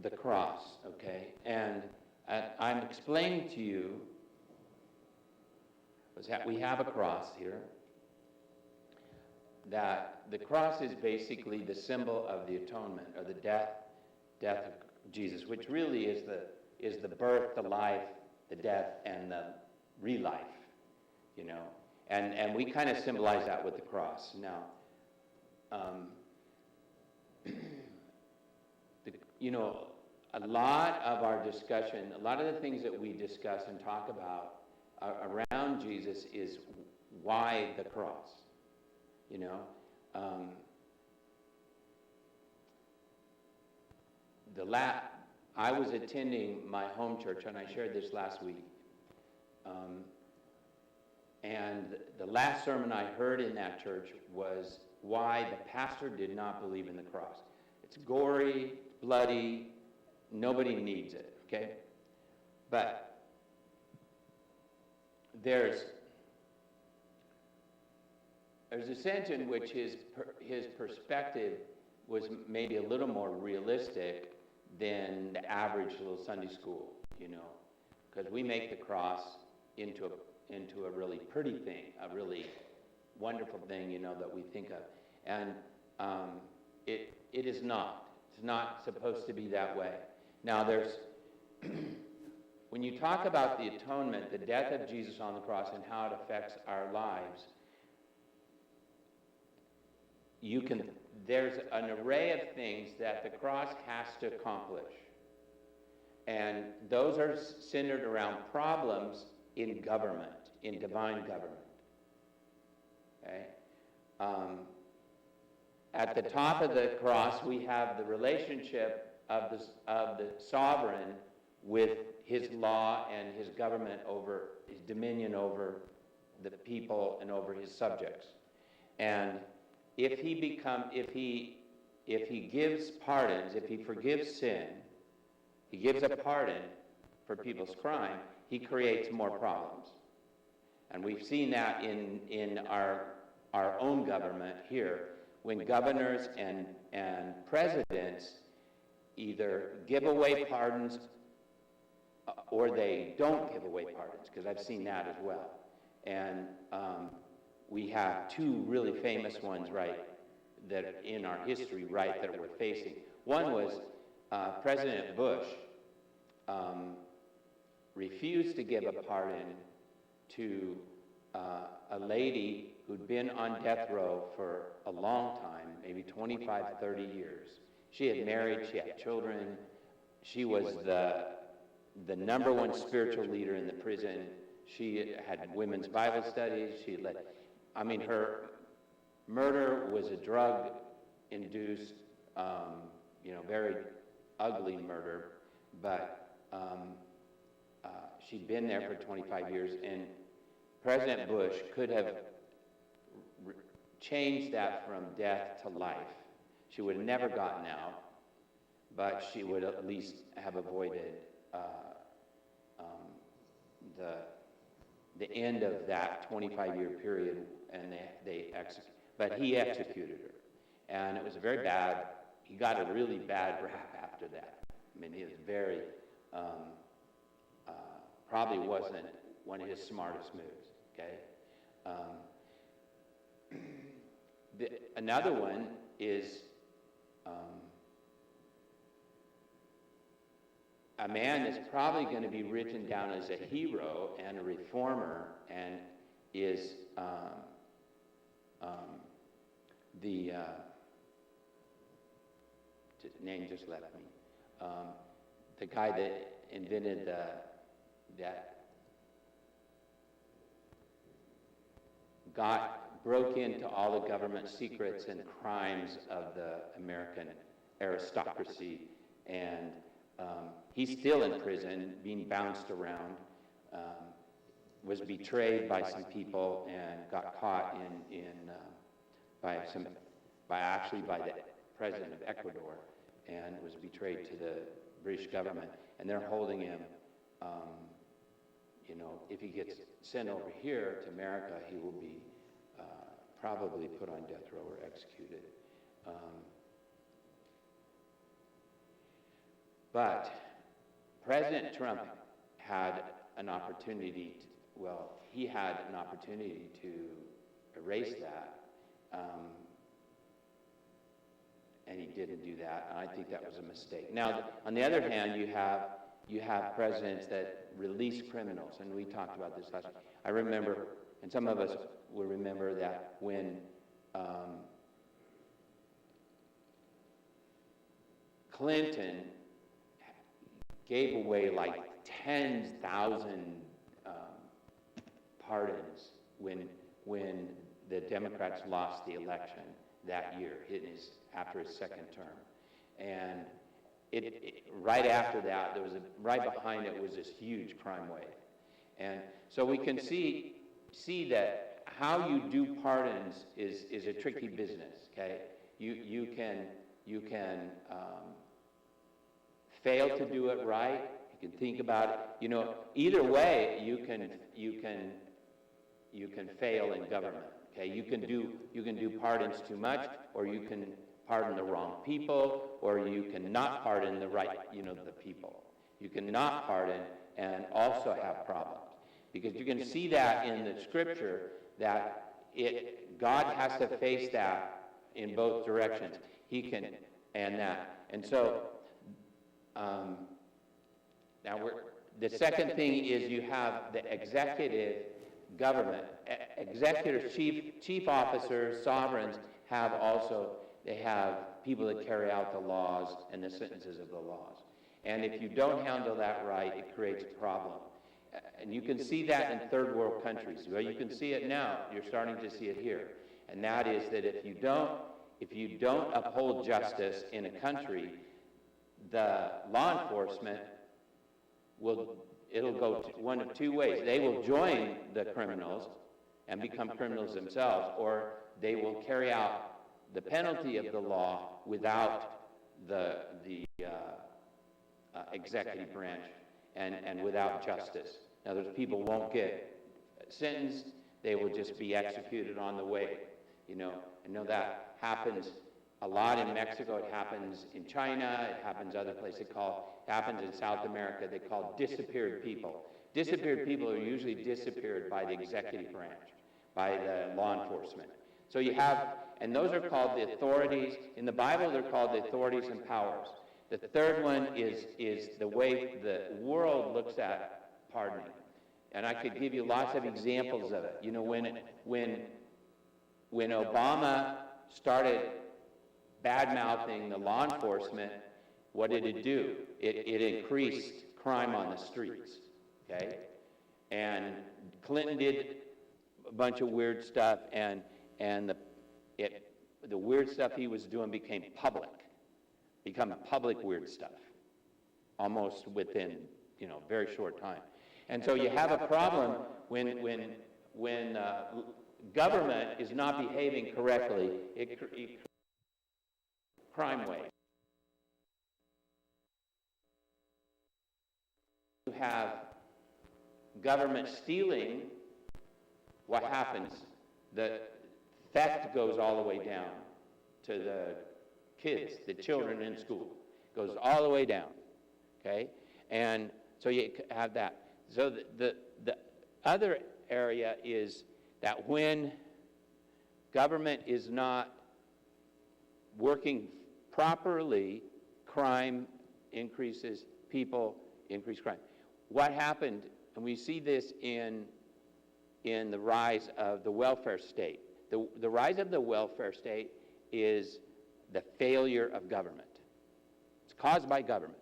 the cross, okay? And I'm explaining to you we have a cross here, that the cross is basically the symbol of the atonement, or the death of Jesus, which really is the birth, the life, the death, and the re-life, you know. And we kind of symbolize that with the cross. Now, you know, a lot of our discussion, a lot of the things that we discuss and talk about around Jesus is why the cross, you know. I was attending my home church, and I shared this last week. And the last sermon I heard in that church was why the pastor did not believe in the cross. It's gory, bloody, nobody needs it, okay? But there's a sense in which his perspective was maybe a little more realistic than the average little Sunday school, you know, because we make the cross into a really pretty thing, a really wonderful thing, you know, that we think of. And it is not. It's not supposed to be that way. Now there's, when you talk about the atonement, the death of Jesus on the cross and how it affects our lives, there's an array of things that the cross has to accomplish. And those are centered around problems in government, in divine government. Okay? At the top of the cross, we have the relationship of the sovereign with his law and his government over his dominion over the people and over his subjects. And if he gives pardons, if he forgives sin, he gives a pardon for people's crime, he creates more problems. And we've seen that in our own government here, when governors and presidents either give away pardons or they don't give away pardons, because I've seen that as well. And we have two really famous ones, right, that in our history, right, that we're facing. One was President Bush refused to give a pardon to a lady who'd been on death row for a long time, maybe 25, 30 years. She had married, she had children, she was the number one spiritual leader in the prison. She had women's Bible studies, she led, I mean, her murder was a drug-induced, you know, very ugly murder, but she'd been there for 25 years, and President Bush could have changed that from death to life. She would have never gotten out, but she would at least have avoided the end of that 25-year period, and but he executed her. And it was very bad. He got a really bad rap after that. I mean, he was very, probably wasn't one of his smartest moves, okay? Another one is a man that's probably going to be written down as a hero and a reformer, and is the name just left me. The guy that invented that broke into all the government secrets and crimes of the American aristocracy, and he's still in prison, being bounced around, was betrayed by some people and got caught by the president of Ecuador, and was betrayed to the British government, and they're holding him. You know, if he gets sent over here to America, he will be probably put on death row or executed. But President Trump had an opportunity he had an opportunity to erase that, and he didn't do that, and I think that was a mistake. Now, on the other hand, you have presidents that release criminals, and we talked about this last week. I remember, and some of us will remember that when Clinton gave away like 10,000 pardons when the Democrats lost the election that year, after his second term, and right after that, right behind it was this huge crime wave, and so we can see that how you do pardons is a tricky business. Okay, you can fail to do it right. You can think about it. You know, either way, you can fail in government. Okay, you can do pardons too much, or you can pardon the wrong people, or you can not pardon the right, the people. You can not pardon and also have problems, because you can see that in the scripture that God has to face that in both directions. He can, and so now the second thing is you have the executive government, executors, chief officers, sovereigns they have people that carry out the laws and the sentences of the laws. And if you don't handle that right, it creates a problem. And you can see that in third world countries. Well, you can see it now. You're starting to see it here. And that is that if you don't uphold justice in a country, the law enforcement it'll go one of two ways. They will join the criminals and become criminals themselves, or they will carry out the penalty of the law without the executive branch and without justice. Now, those people won't get sentenced. They will just be executed on the way. I know that happens a lot in Mexico. It happens in China. It happens other places. It happens in South America. They call disappeared people. Disappeared people are usually disappeared by the executive branch, by the law enforcement. So you have, and those are called the authorities. In the Bible, they're called the authorities and powers. The third one is the way the world looks at pardoning. And I could give you lots of examples of it. When Obama started bad-mouthing the law enforcement, what did it do? It increased crime on the streets, okay? And Clinton did a bunch of weird stuff, and the weird stuff he was doing became public weird stuff, almost within, very short time. And so you have a problem when government is not behaving correctly, it crime wave. You have government stealing, what happens? The theft goes all the way down to the kids, the children in school. Goes all the way down, okay? And so you have that. So the other area is that when government is not working properly, crime increases, people increase crime. What happened, and we see this in the rise of the welfare state. The rise of the welfare state is the failure of government. It's caused by government.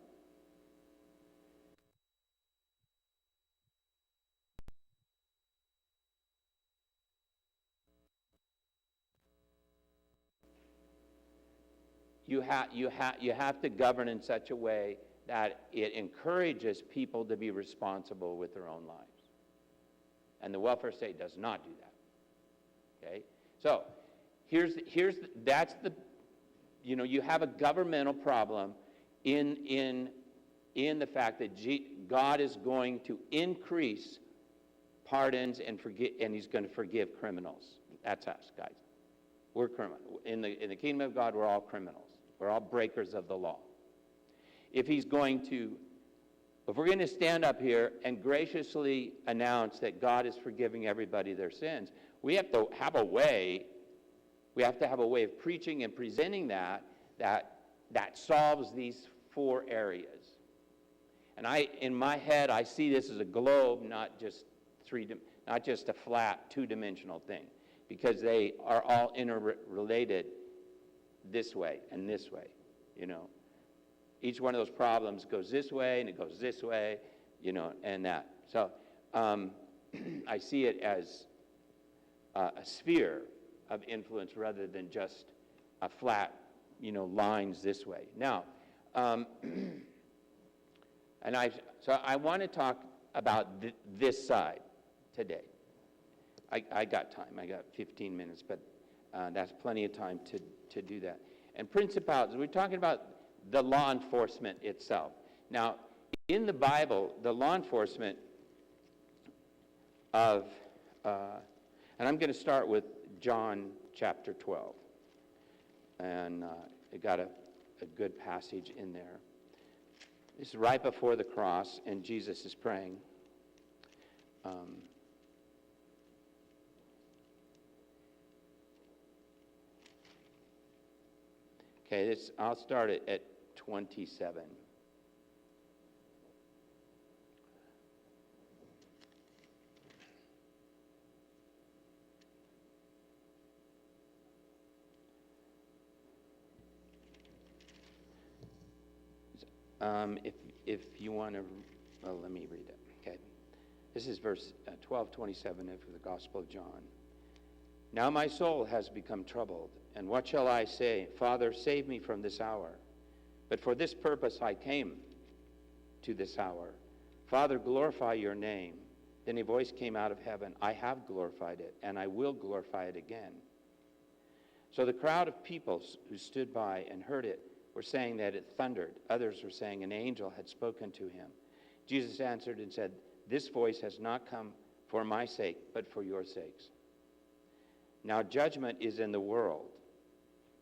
You have to govern in such a way that it encourages people to be responsible with their own lives. And the welfare state does not do that. Okay? So, that's the, you have a governmental problem in the fact that God is going to increase pardons and he's going to forgive criminals. That's us, guys. We're criminals. In the kingdom of God, we're all criminals. We're all breakers of the law. if we're going to stand up here and graciously announce that God is forgiving everybody their sins, we have to have a way of preaching and presenting that solves these 4 areas. And in my head, I see this as a globe, not just a flat 2-dimensional thing, because they are all interrelated this way and this way, Each one of those problems goes this way, and it goes this way, and that. So I see it as a sphere of influence rather than just a flat, lines this way. Now, so I want to talk about this side today. I got time. I got 15 minutes, but that's plenty of time to do that. And principalities, we're talking about the law enforcement itself. Now, in the Bible, the law enforcement and I'm going to start with John chapter 12. And I got a good passage in there. This is right before the cross, and Jesus is praying. I'll start it at 27. If you want to, let me read it. Okay, this is verse 12:27 of the Gospel of John. Now my soul has become troubled, and what shall I say? Father, save me from this hour. But for this purpose I came to this hour. Father, glorify your name. Then a voice came out of heaven. I have glorified it, and I will glorify it again. So the crowd of people who stood by and heard it were saying that it thundered. Others were saying an angel had spoken to him. Jesus answered and said, this voice has not come for my sake, but for your sakes. Now judgment is in the world.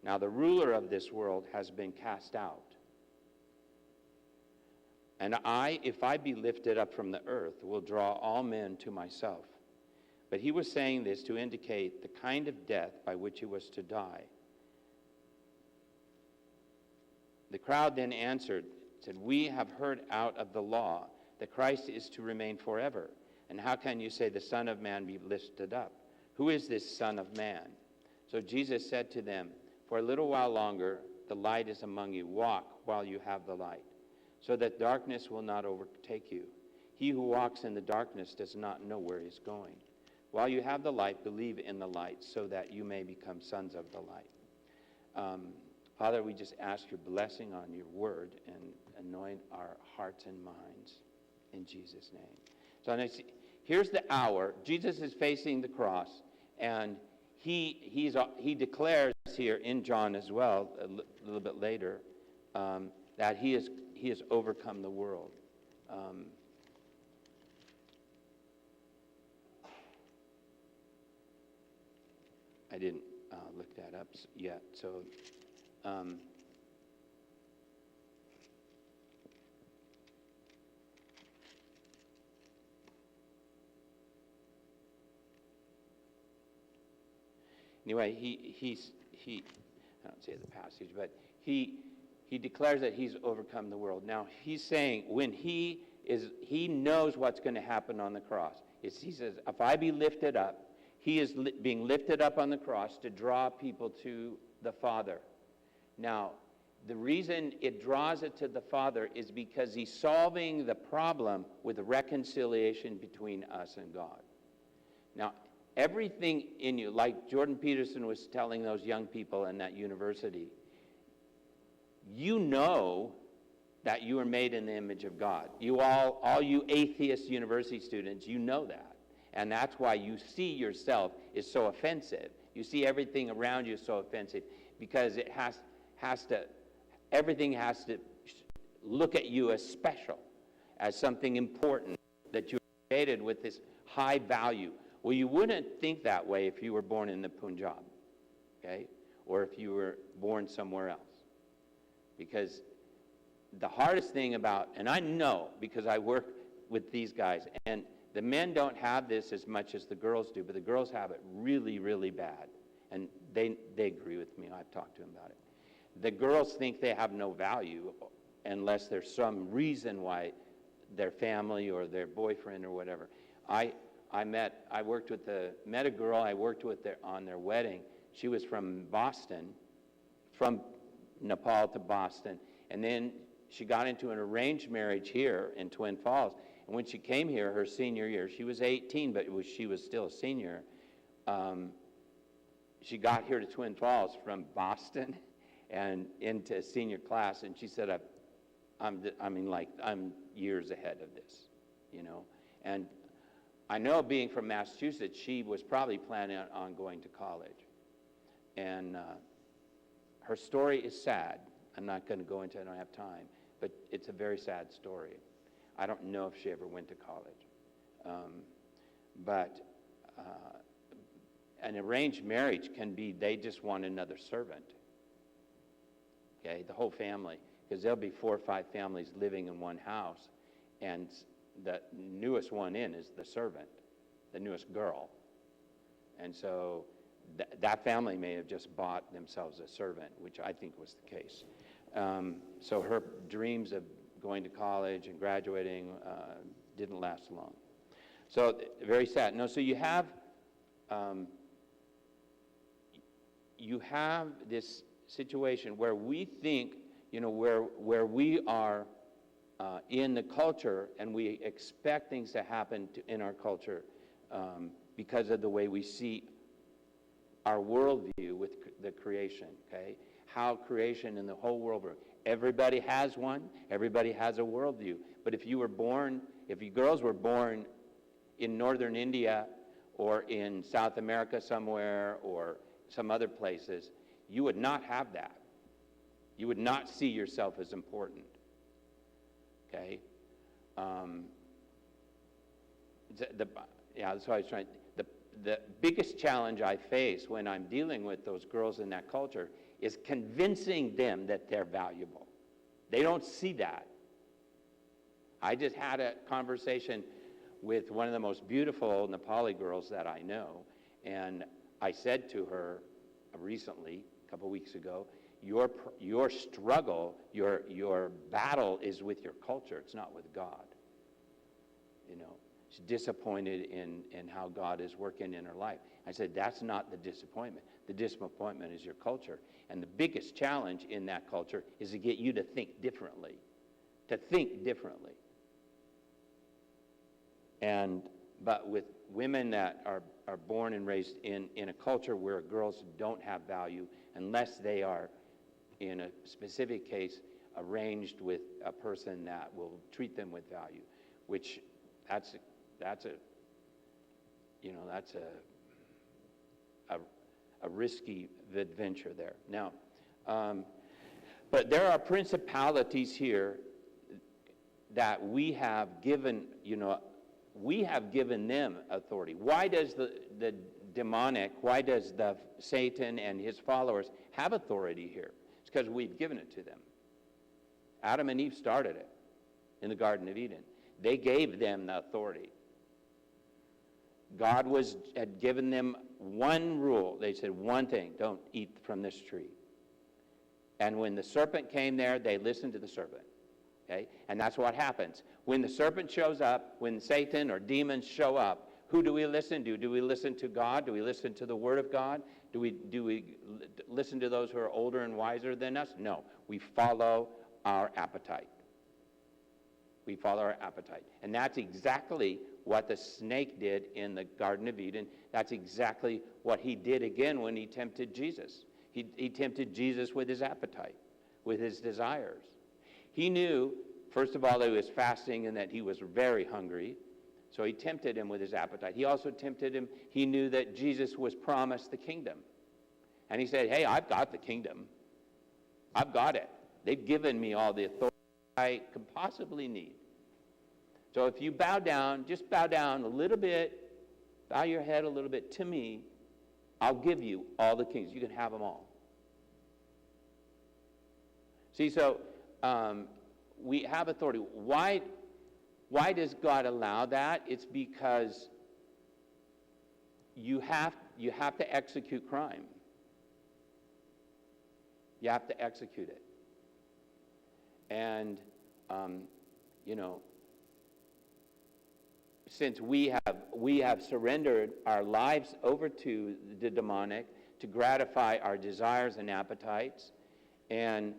Now the ruler of this world has been cast out. And I, if I be lifted up from the earth, will draw all men to myself. But he was saying this to indicate the kind of death by which he was to die. The crowd then answered, said, we have heard out of the law that Christ is to remain forever. And how can you say the Son of Man be lifted up? Who is this Son of Man? So Jesus said to them, for a little while longer, the light is among you. Walk while you have the light, so that darkness will not overtake you. He who walks in the darkness does not know where he is going. While you have the light, believe in the light, so that you may become sons of the light. Father, we just ask your blessing on your word and anoint our hearts and minds in Jesus' name. So here's the hour. Jesus is facing the cross, and he declares here in John as well, a little bit later, that he has overcome the world. I didn't look that up yet, so anyway, he I don't say the passage, but he declares that he's overcome the world. Now he's saying when he knows what's going to happen on the cross. He says, if I be lifted up, he is being lifted up on the cross to draw people to the Father. Now, the reason it draws it to the Father is because he's solving the problem with reconciliation between us and God. Now, everything in you, like Jordan Peterson was telling those young people in that university, you know that you are made in the image of God. You all you atheist university students, you know that. And that's why you see yourself is so offensive. You see everything around you is so offensive because it everything has to look at you as special, as something important, that you're created with this high value. Well, you wouldn't think that way if you were born in the Punjab, okay? Or if you were born somewhere else. Because the hardest thing about, and I know because I work with these guys, and the men don't have this as much as the girls do, but the girls have it really, really bad. And they agree with me. I've talked to them about it. The girls think they have no value unless there's some reason why their family or their boyfriend or whatever. I met a girl I worked with on their wedding. She was from Boston, from Nepal to Boston, and then she got into an arranged marriage here in Twin Falls. And when she came here, her senior year, she was 18, but she was still a senior. She got here to Twin Falls from Boston and into senior class, and she said, I'm years ahead of this, you know. And I know, being from Massachusetts, she was probably planning on going to college. And her story is sad. I'm not going to go into it, I don't have time, but it's a very sad story. I don't know if she ever went to college. But an arranged marriage can be, they just want another servant. Okay, the whole family, because there'll be 4 or 5 families living in one house, and the newest one in is the servant, the newest girl. And so that family may have just bought themselves a servant, which I think was the case. So her dreams of going to college and graduating didn't last long. So very sad. No, so you have this situation where we think, you know, where we are in the culture, and we expect things to happen in our culture because of the way we see our worldview with the creation, okay? How creation and the whole world works. Everybody has one. Everybody has a worldview. But if you girls were born in northern India or in South America somewhere or some other places, you would not have that. You would not see yourself as important. Okay? That's why I was trying. The biggest challenge I face when I'm dealing with those girls in that culture is convincing them that they're valuable. They don't see that. I just had a conversation with one of the most beautiful Nepali girls that I know, and I said to her recently, a couple weeks ago, your struggle, your battle is with your culture. It's not with God. You know, she's disappointed in how God is working in her life. I said, that's not the disappointment. The disappointment is your culture. And the biggest challenge in that culture is to get you to think differently. To think differently. But with women that are born and raised in a culture where girls don't have value unless they are, in a specific case, arranged with a person that will treat them with value, which that's a risky adventure there. Now, but there are principalities here that we have given, we have given them authority. Why does the demonic, why does the Satan and his followers have authority here? It's because we've given it to them. Adam and Eve started it in the Garden of Eden. They gave them the authority. God had given them one rule. They said one thing: don't eat from this tree. And when the serpent came there, they listened to the serpent. Okay? And that's what happens. When the serpent shows up, when Satan or demons show up, who do we listen to? Do we listen to God? Do we listen to the Word of God? Do we listen to those who are older and wiser than us? No. We follow our appetite. We follow our appetite. And that's exactly what the snake did in the Garden of Eden. That's exactly what he did again when he tempted Jesus. He tempted Jesus with his appetite, with his desires. He knew, first of all, that he was fasting and that he was very hungry. So he tempted him with his appetite. He also tempted him. He knew that Jesus was promised the kingdom. And he said, hey, I've got the kingdom. I've got it. They've given me all the authority I could possibly need. So if you bow down, just bow down a little bit, bow your head a little bit to me, I'll give you all the kings. You can have them all. See, so we have authority. Why does God allow that? It's because you have to execute crime. You have to execute it. And, since we have surrendered our lives over to the demonic to gratify our desires and appetites, and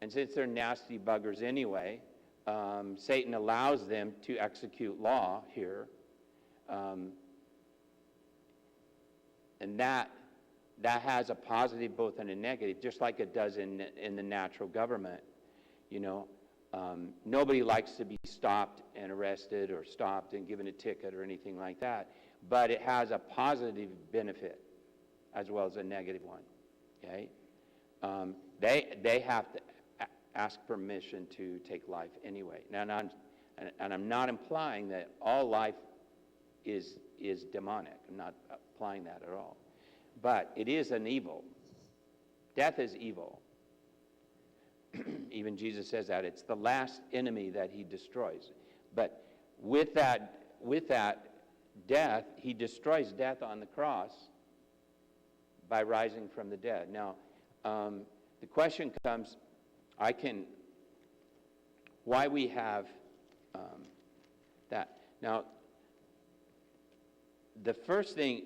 since they're nasty buggers anyway, Satan allows them to execute law here, and that has a positive both and a negative, just like it does in the natural government. Nobody likes to be stopped and arrested or stopped and given a ticket or anything like that, but it has a positive benefit as well as a negative one. Okay, they have to ask permission to take life anyway. Now, I'm not implying that all life is demonic. I'm not implying that at all. But it is an evil. Death is evil. Even Jesus says that. It's the last enemy that he destroys. But with that death, he destroys death on the cross by rising from the dead. Now, the question comes, why we have that. Now, the first thing,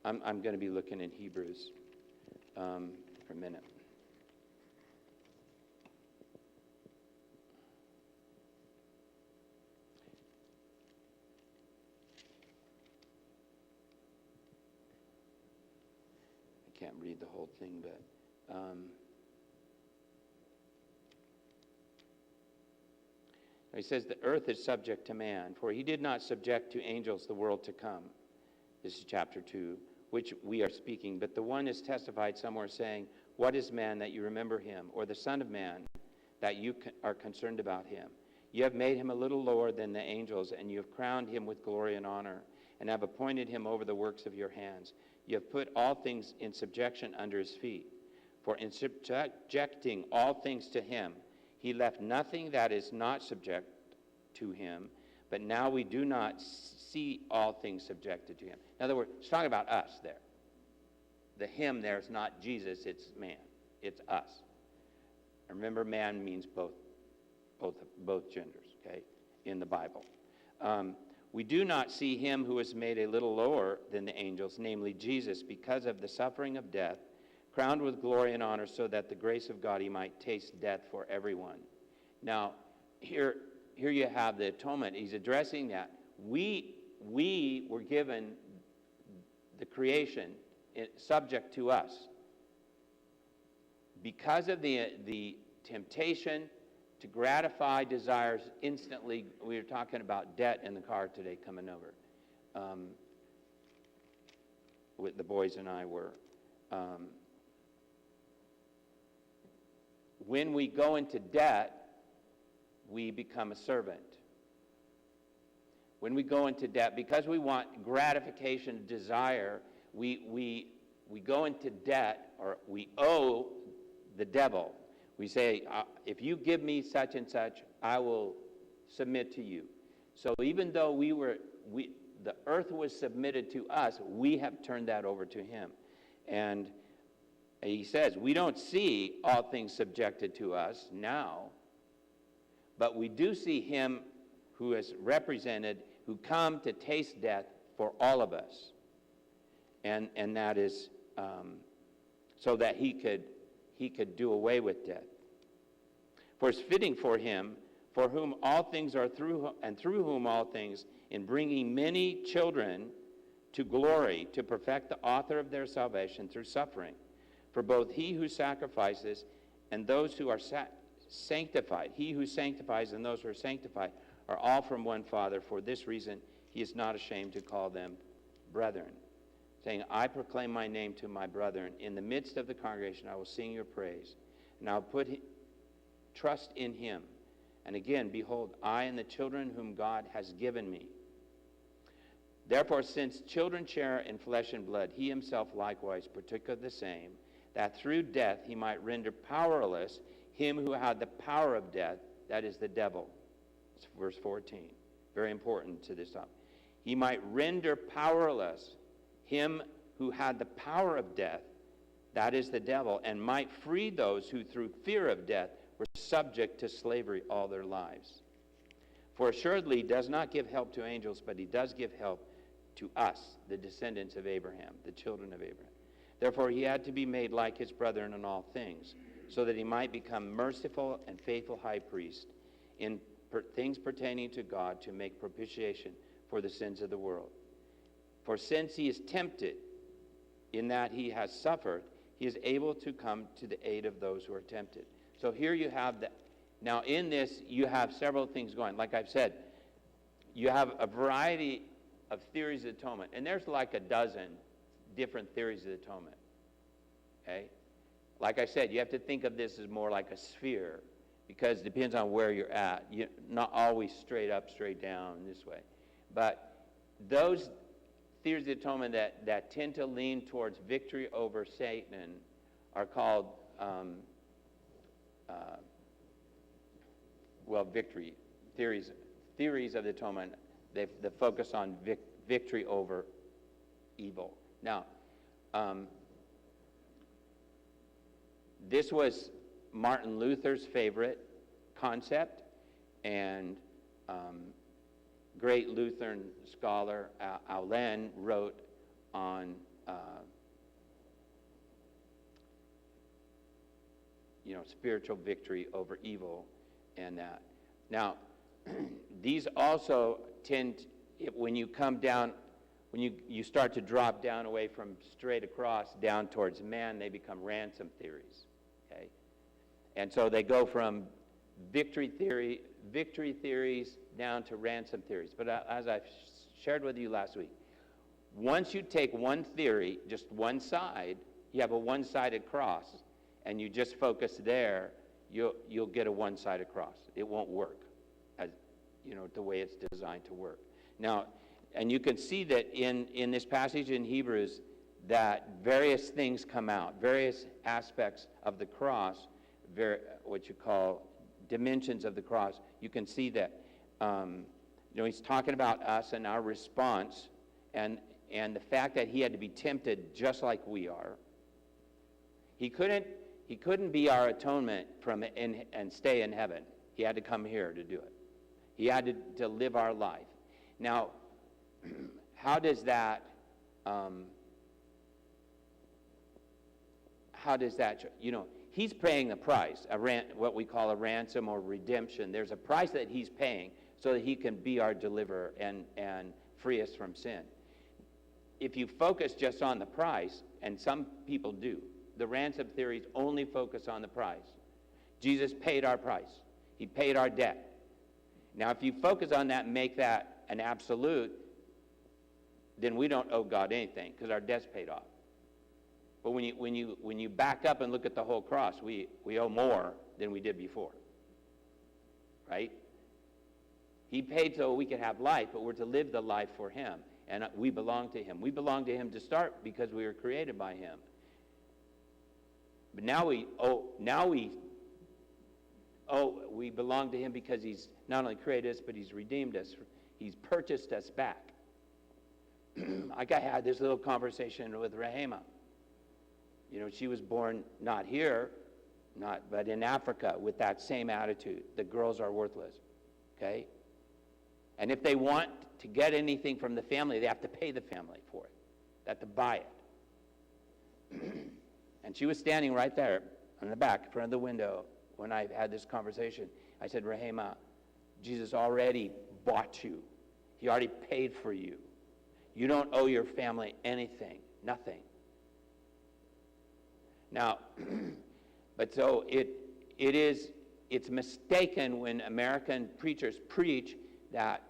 I'm going to be looking in Hebrews for a minute. I can't read the whole thing, but he says the earth is subject to man, for he did not subject to angels the world to come. This is chapter 2, which we are speaking. But the one is testified somewhere saying, what is man that you remember him, or the son of man that you are concerned about him? You have made him a little lower than the angels, and you have crowned him with glory and honor, and have appointed him over the works of your hands. You have put all things in subjection under his feet. For in subjecting all things to him, he left nothing that is not subject to him. But now we do not see all things subjected to him. In other words, it's talking about us there. The him there is not Jesus, it's man. It's us. And remember, man means both genders, okay, in the Bible. We do not see him who is made a little lower than the angels, namely Jesus, because of the suffering of death, crowned with glory and honor, so that the grace of God he might taste death for everyone. Now, here you have the atonement. He's addressing that. We were given the creation subject to us. Because of the temptation to gratify desires instantly, we were talking about debt in the car today coming over. With the boys and I were. When we go into debt, we become a servant. When we go into debt, because we want gratification, desire, we go into debt, or we owe the devil. We say, if you give me such and such, I will submit to you. So even though the earth was submitted to us, we have turned that over to him. And he says, we don't see all things subjected to us now, but we do see him who is represented, who come to taste death for all of us. And that is so that he could do away with death. For it's fitting for him, for whom all things are through, and through whom all things, in bringing many children to glory, to perfect the author of their salvation through suffering. For both he who sacrifices and those who are sanctified, he who sanctifies and those who are sanctified, are all from one Father. For this reason, he is not ashamed to call them brethren, saying, I proclaim my name to my brethren. In the midst of the congregation, I will sing your praise, and I will put trust in him. And again, behold, I and the children whom God has given me. Therefore, since children share in flesh and blood, he himself likewise partook of the same, that through death he might render powerless him who had the power of death, that is the devil. It's verse 14. Very important to this topic. He might render powerless him who had the power of death, that is the devil, and might free those who through fear of death were subject to slavery all their lives. For assuredly he does not give help to angels, but he does give help to us, the descendants of Abraham, the children of Abraham. Therefore he had to be made like his brethren in all things, so that he might become merciful and faithful high priest in things pertaining to God, to make propitiation for the sins of the world. For since he is tempted in that he has suffered, he is able to come to the aid of those who are tempted. So here you have that. Now in this, you have several things going. Like I've said, you have a variety of theories of atonement. And there's like a dozen different theories of atonement. Okay? Like I said, you have to think of this as more like a sphere, because it depends on where you're at. You're not always straight up, straight down, this way. But those theories of atonement that tend to lean towards victory over Satan are called, victory theories of the atonement. They focus on victory over evil. Now, this was Martin Luther's favorite concept, and great Lutheran scholar Aulén wrote on spiritual victory over evil, and that. Now, these also tend, when you come down, when you start to drop down away from straight across down towards man, they become ransom theories. Okay, and so they go from victory theories down to ransom theories. But as I've shared with you last week, once you take one theory, just one side, you have a one-sided cross, and you just focus there, you'll get a one-sided cross. It won't work, as the way it's designed to work. Now, and you can see that in this passage in Hebrews, that various things come out, various aspects of the cross, what you call dimensions of the cross. You can see that he's talking about us and our response, and the fact that he had to be tempted just like we are. He couldn't be our atonement and stay in heaven. He had to come here to do it. He had to live our life. Now, how does that he's paying the price, what we call a ransom or redemption. There's a price that he's paying so that he can be our deliverer and free us from sin. If you focus just on the price, and some people do, the ransom theories only focus on the price. Jesus paid our price. He paid our debt. Now, if you focus on that and make that an absolute, then we don't owe God anything because our debt's paid off. But when you back up and look at the whole cross, we owe more than we did before. Right? He paid so we could have life, but we're to live the life for him. And we belong to him. We belong to him to start because we were created by him. But now we belong to him because he's not only created us, but he's redeemed us. He's purchased us back. Like I had this little conversation with Rahema. She was born not here, but in Africa with that same attitude. The girls are worthless. Okay? And if they want to get anything from the family, they have to pay the family for it. They have to buy it. And she was standing right there in the back, in front of the window, when I had this conversation. I said, Rahema, Jesus already bought you. He already paid for you. You don't owe your family anything, nothing. Now, but so it's mistaken when American preachers preach that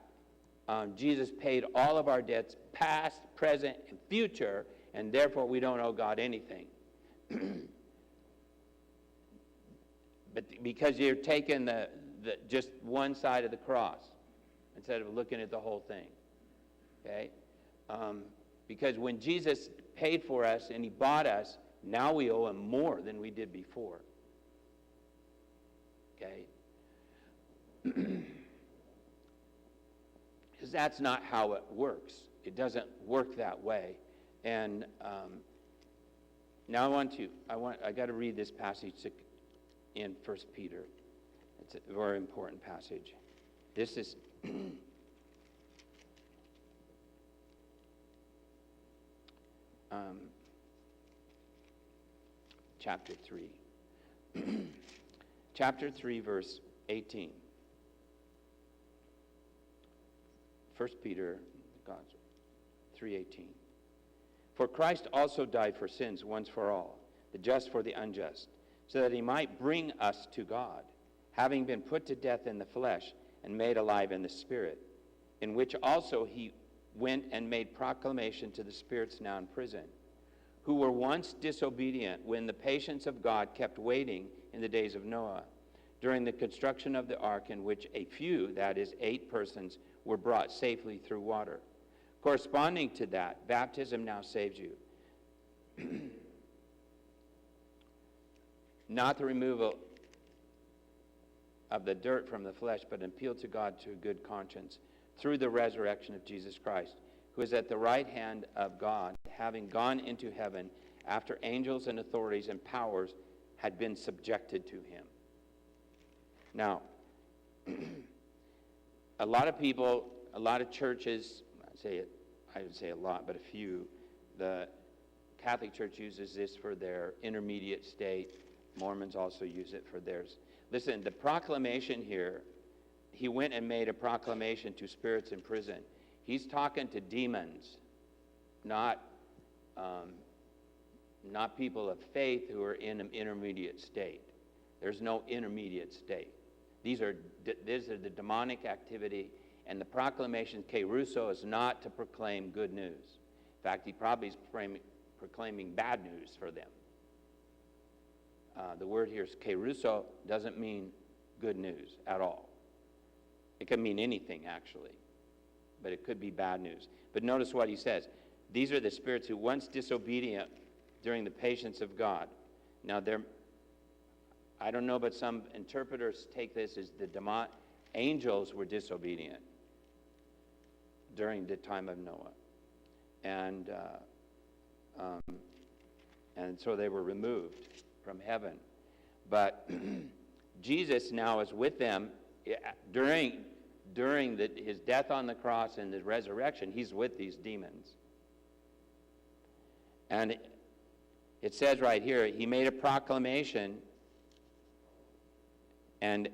Jesus paid all of our debts, past, present, and future, and therefore we don't owe God anything. But because you're taking the just one side of the cross instead of looking at the whole thing, okay? Because when Jesus paid for us and he bought us, Now we owe him more than we did before. Okay? Because that's not how it works. It doesn't work that way. And now I got to read this passage in 1 Peter. It's a very important passage. This is chapter 3. Chapter 3, verse 18. 1 Peter 3:18. For Christ also died for sins once for all, the just for the unjust, so that he might bring us to God, having been put to death in the flesh and made alive in the spirit, in which also he went and made proclamation to the spirits now in prison, who were once disobedient when the patience of God kept waiting in the days of Noah, during the construction of the ark, in which a few, that is 8 persons, were brought safely through water. Corresponding to that, baptism now saves you. Not the removal of the dirt from the flesh, but an appeal to God to a good conscience through the resurrection of Jesus Christ, who is at the right hand of God, having gone into heaven after angels and authorities and powers had been subjected to him. Now, a lot of people, a lot of churches, I would say a lot, but a few, the Catholic Church uses this for their intermediate state. Mormons also use it for theirs. Listen, the proclamation here, he went and made a proclamation to spirits in prison. He's talking to demons, not people of faith who are in an intermediate state. There's no intermediate state. These are the demonic activity, and the proclamation, kerusso, is not to proclaim good news. In fact, he probably is proclaiming bad news for them. The word here is kerusso, doesn't mean good news at all. It can mean anything, actually, but it could be bad news. But notice what he says. These are the spirits who once disobedient during the patience of God. Now, I don't know, but some interpreters take this as the angels were disobedient during the time of Noah. And so they were removed from heaven. But Jesus now is with them during his death on the cross and the resurrection. He's with these demons. And it says right here, he made a proclamation, and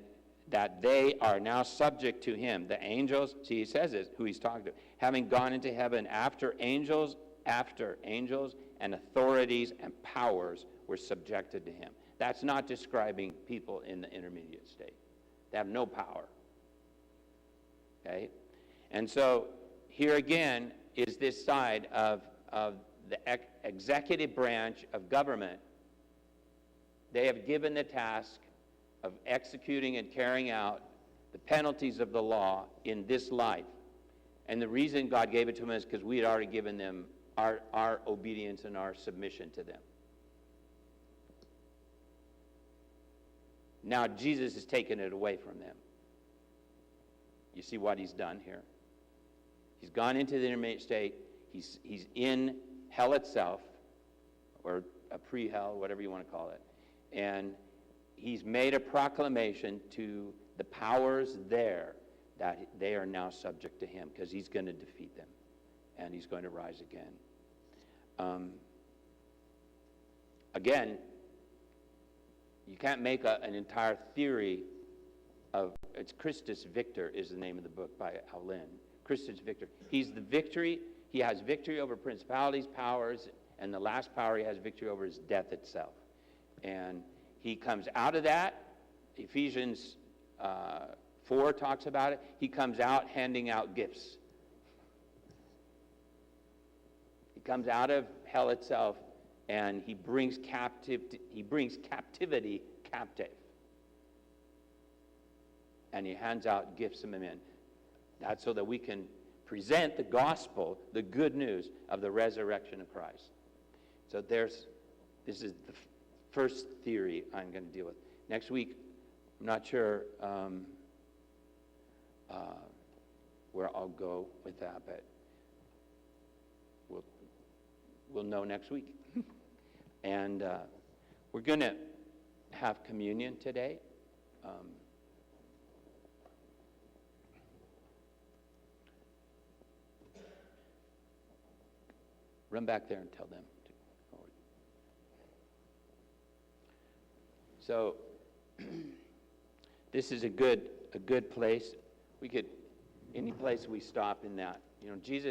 that they are now subject to him. The angels, see, he says this, who he's talking to, having gone into heaven after angels and authorities and powers were subjected to him. That's not describing people in the intermediate state. They have no power. Okay? And so here again is this side of the executive branch of government. They have given the task of executing and carrying out the penalties of the law in this life. And the reason God gave it to them is because we had already given them our obedience and our submission to them. Now Jesus has taken it away from them. You see what he's done here? He's gone into the intermediate state. He's in hell itself, or a pre-hell, whatever you want to call it. And he's made a proclamation to the powers there that they are now subject to him, because he's going to defeat them and he's going to rise again. Again, you can't make an entire theory of, it's Christus Victor is the name of the book by Aulin. Christus Victor. He's the victory. He has victory over principalities, powers, and the last power he has victory over is death itself. And he comes out of that. Ephesians 4 talks about it. He comes out handing out gifts. He comes out of hell itself, and he brings captivity captive. And he hands out gifts to men. That's so that we can present the gospel, the good news of the resurrection of Christ. So there's This is the first theory I'm going to deal with. Next week, I'm not sure where I'll go with that, but we'll know next week. And we're going to have communion today. Run back there and tell them to forward. So this is a good place. We could, any place we stop in that. You know, Jesus